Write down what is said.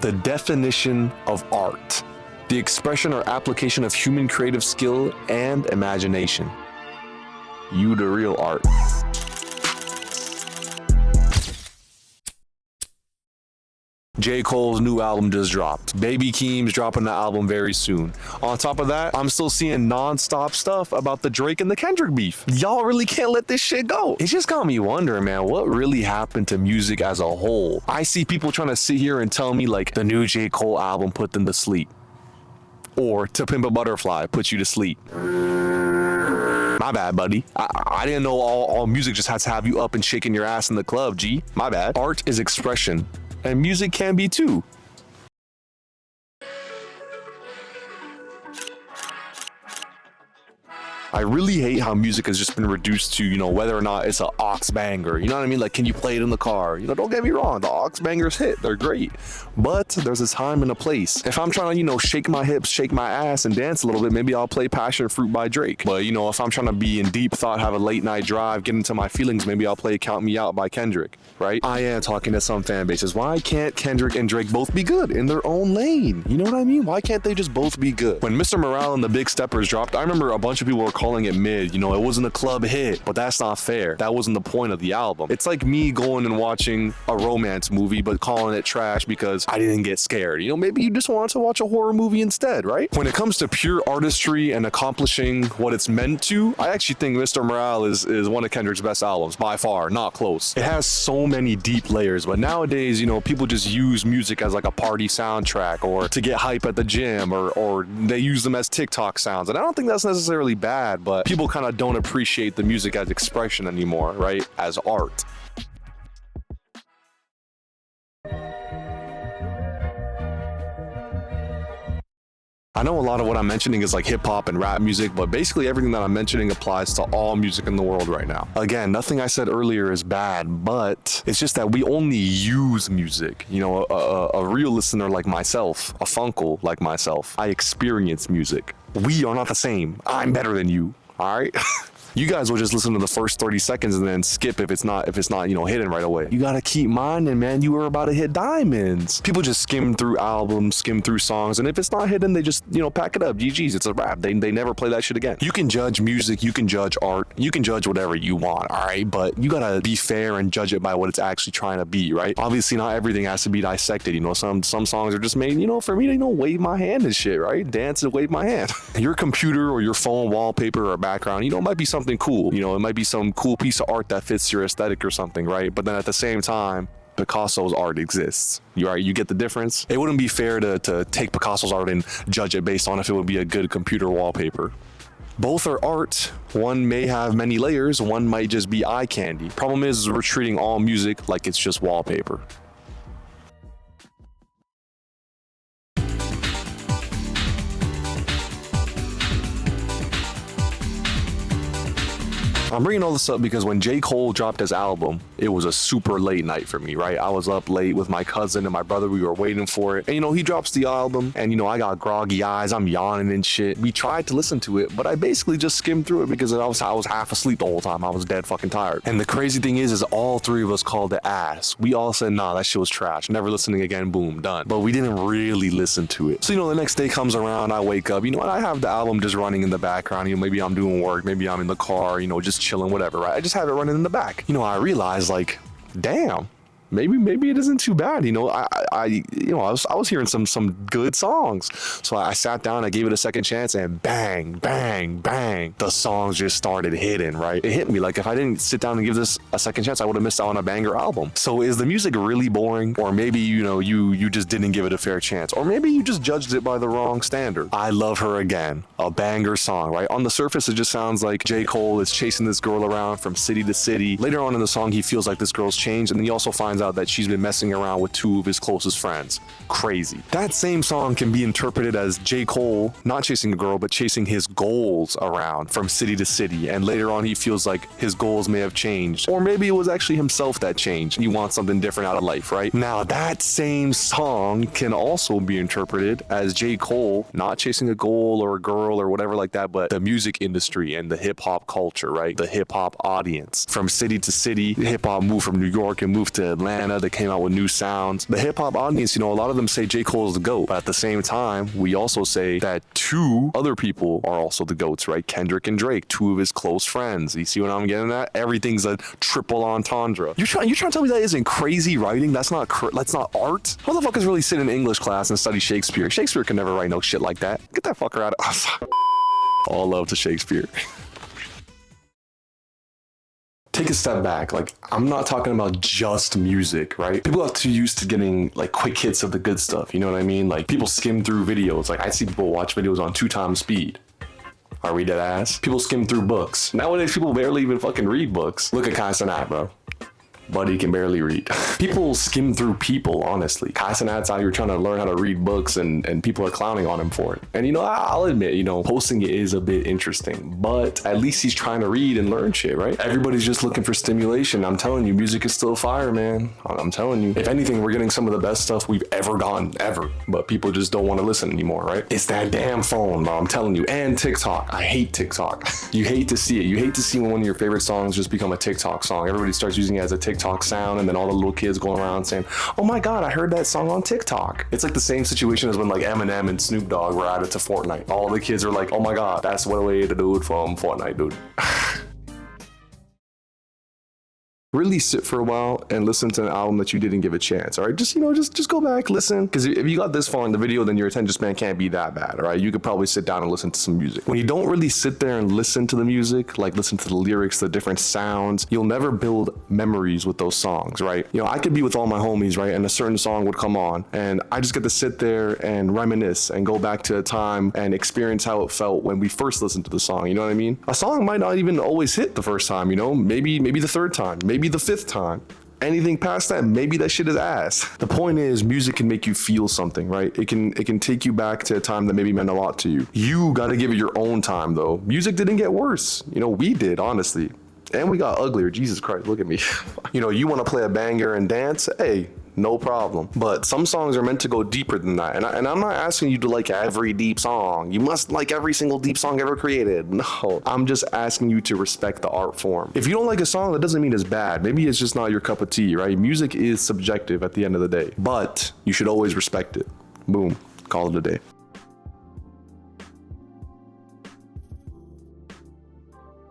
The definition of art. The expression or application of human creative skill and imagination. You the real art. J. Cole's new album just dropped. Baby Keem's dropping the album very soon. On top of that, I'm still seeing non-stop stuff about the Drake and the Kendrick beef. Y'all really can't let this shit go. It just got me wondering, man, what really happened to music as a whole? I see people trying to sit here and tell me like the new J. Cole album put them to sleep. Or To Pimp a Butterfly puts you to sleep. My bad, buddy. I didn't know all music just has to have you up and shaking your ass in the club, G. My bad. Art is expression. And music can be too. I really hate how music has just been reduced to, you know, whether or not it's an aux banger. You know what I mean? Like, can you play it in the car? You know, don't get me wrong, the aux bangers hit, they're great. But there's a time and a place. If I'm trying to, you know, shake my hips, shake my ass, and dance a little bit, maybe I'll play Passion Fruit by Drake. But, you know, if I'm trying to be in deep thought, have a late night drive, get into my feelings, maybe I'll play Count Me Out by Kendrick, right? I am talking to some fan bases. Why can't Kendrick and Drake both be good in their own lane? You know what I mean? Why can't they just both be good? When Mr. Morale and the Big Steppers dropped, I remember a bunch of people were calling it mid. You know, it wasn't a club hit, but that's not fair. That wasn't the point of the album. It's like me going and watching a romance movie, but calling it trash because I didn't get scared. You know, maybe you just wanted to watch a horror movie instead, right? When it comes to pure artistry and accomplishing what it's meant to, I actually think Mr. Morale is one of Kendrick's best albums, by far, not close. It has so many deep layers, but nowadays, you know, people just use music as like a party soundtrack or to get hype at the gym, or they use them as TikTok sounds. And I don't think that's necessarily bad, but people kind of don't appreciate the music as expression anymore, right? As art. I know a lot of what I'm mentioning is like hip hop and rap music, but basically everything that I'm mentioning applies to all music in the world right now. Again, nothing I said earlier is bad, but it's just that we only use music. You know, a real listener like myself, a funkle like myself, I experience music. We are not the same. I'm better than you. All right. You guys will just listen to the first 30 seconds and then skip if it's not, you know, hidden right away. You gotta keep minding, man. You were about to hit diamonds. People just skim through albums, skim through songs, and if it's not hidden, they just, you know, pack it up. GG's, it's a wrap. They never play that shit again. You can judge music, you can judge art, you can judge whatever you want, all right? But you gotta be fair and judge it by what it's actually trying to be, right? Obviously, not everything has to be dissected. You know, some songs are just made, you know, for me to, you know, wave my hand and shit, right? Dance and wave my hand. Your computer or your phone wallpaper or background, you know, it might be something cool. You know, it might be some cool piece of art that fits your aesthetic or something, right? But then at the same time, Picasso's art exists. You get the difference? It wouldn't be fair to take Picasso's art and judge it based on if it would be a good computer wallpaper. Both are art. One may have many layers, one might just be eye candy. Problem is we're treating all music like it's just wallpaper. I'm bringing all this up because when J. Cole dropped his album, it was a super late night for me, right? I was up late with my cousin and my brother. We were waiting for it. And, you know, he drops the album and, you know, I got groggy eyes. I'm yawning and shit. We tried to listen to it, but I basically just skimmed through it because I was half asleep the whole time. I was dead fucking tired. And the crazy thing is all three of us called it ass. We all said, nah, that shit was trash. Never listening again. Boom, done. But we didn't really listen to it. So, you know, the next day comes around, I wake up, you know, and I have the album just running in the background. You know, maybe I'm doing work, maybe I'm in the car, you know, just chilling, whatever, right? I just have it running in the back. You know, I realized like, damn, maybe it isn't too bad. You know, I was hearing some good songs. So I sat down, I gave it a second chance, and bang, bang, bang, the songs just started hitting, right? It hit me like if I didn't sit down and give this a second chance, I would have missed out on a banger album. So is the music really boring? Or maybe, you know, you just didn't give it a fair chance. Or maybe you just judged it by the wrong standard. I Love Her Again, a banger song, right? On the surface, it just sounds like J. Cole is chasing this girl around from city to city. Later on in the song, he feels like this girl's changed, and then he also finds out that she's been messing around with two of his closest friends. Crazy. That same song can be interpreted as J. Cole not chasing a girl, but chasing his goals around from city to city. And later on, he feels like his goals may have changed. Or maybe it was actually himself that changed. He wants something different out of life, right? Now, that same song can also be interpreted as J. Cole not chasing a goal or a girl or whatever like that, but the music industry and the hip hop culture, right? The hip hop audience. From city to city, hip hop moved from New York and moved to Atlanta Atlanta that came out with new sounds. The hip hop audience, you know, a lot of them say J. Cole is the GOAT, but at the same time, we also say that two other people are also the GOATs, right? Kendrick and Drake, two of his close friends. You see what I'm getting at? Everything's a triple entendre. You're trying to tell me that isn't crazy writing? That's not art? Who the fuck is really sit in English class and study Shakespeare? Shakespeare can never write no shit like that. Get that fucker out of all love to Shakespeare. Take a step back. Like, I'm not talking about just music, right? People are too used to getting like quick hits of the good stuff. You know what I mean? Like, people skim through videos. Like, I see people watch videos on 2x speed. Are we dead ass? People skim through books. Nowadays, people barely even fucking read books. Look at Kai Cenat, bro. Buddy can barely read. People skim through people, honestly. Kai Cenat's out here trying to learn how to read books and people are clowning on him for it. And you know, I'll admit, you know, posting it is a bit interesting, but at least he's trying to read and learn shit, right? Everybody's just looking for stimulation. I'm telling you, music is still fire, man. I'm telling you. If anything, we're getting some of the best stuff we've ever gotten, ever. But people just don't want to listen anymore, right? It's that damn phone, bro. I'm telling you. And TikTok. I hate TikTok. You hate to see it. You hate to see when one of your favorite songs just become a TikTok song. Everybody starts using it as a TikTok sound, and then all the little kids going around saying, oh my god, I heard that song on TikTok. It's like the same situation as when like Eminem and Snoop Dogg were added to Fortnite. All the kids are like, oh my god, that's what way to do it from Fortnite, dude. Really sit for a while and listen to an album that you didn't give a chance. All right, just, you know, just go back, listen, because if you got this far in the video, then your attention span can't be that bad. All right, you could probably sit down and listen to some music. When you don't really sit there and listen to the music, like listen to the lyrics, the different sounds, you'll never build memories with those songs, right? You know, I could be with all my homies, right, and a certain song would come on, and I just get to sit there and reminisce and go back to a time and experience how it felt when we first listened to the song. You know what I mean? A song might not even always hit the first time. You know, maybe the third time, maybe the fifth time. Anything past that, maybe that shit is ass. The point is, music can make you feel something, right? It can take you back to a time that maybe meant a lot to you. You gotta give it your own time, though. Music didn't get worse. You know, we did, honestly. And we got uglier. Jesus Christ, look at me. You know, you want to play a banger and dance? Hey, no problem. But some songs are meant to go deeper than that. And I'm not asking you to like every deep song. You must like every single deep song ever created. No, I'm just asking you to respect the art form. If you don't like a song, that doesn't mean it's bad. Maybe it's just not your cup of tea, right? Music is subjective at the end of the day, but you should always respect it. Boom, call it a day.